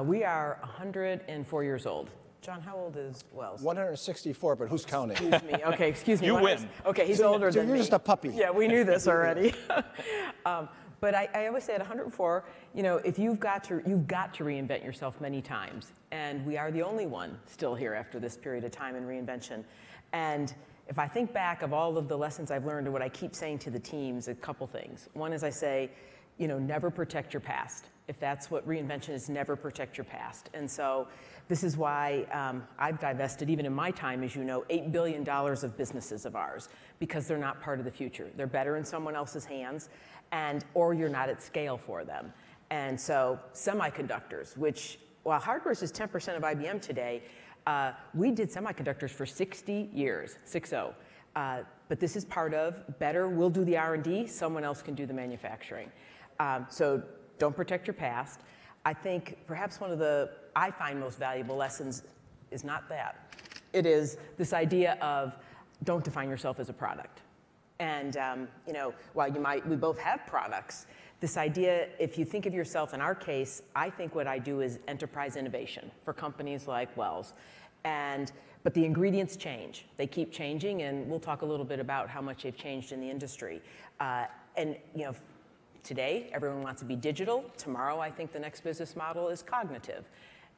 We are 104 years old. John, how old is Wells? 164, but who's counting? Excuse me. Okay, excuse me. You win. Okay, he's older than me. You're just a puppy. Yeah, we knew this already. But I always say at 104, if you've got to reinvent yourself many times, and we are the only one still here after this period of time in reinvention. And if I think back of all of the lessons I've learned and what I keep saying to the teams, a couple things. One is I say, never protect your past. If that's what reinvention is, never protect your past. And so this is why I've divested, even in my time, as you know, $8 billion of businesses of ours, because they're not part of the future. They're better in someone else's hands, or you're not at scale for them. And so semiconductors, which, while hardware is 10% of IBM today, we did semiconductors for 60 years, 6-0. But this is part of better, we'll do the R&D, someone else can do the manufacturing. So don't protect your past. I think perhaps one of the, I find most valuable lessons is not that. It is this idea of don't define yourself as a product. And while we both have products, this idea, if you think of yourself, in our case, I think what I do is enterprise innovation for companies like Wells. But the ingredients change. They keep changing, and we'll talk a little bit about how much they've changed in the industry. Today, everyone wants to be digital. Tomorrow, I think the next business model is cognitive.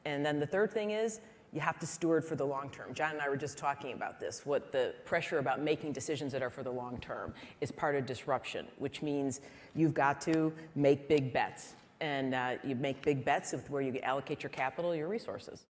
And then the third thing is, you have to steward for the long term. John and I were just talking about this, what the pressure about making decisions that are for the long term is part of disruption, which means you've got to make big bets. And you make big bets with where you allocate your capital, your resources.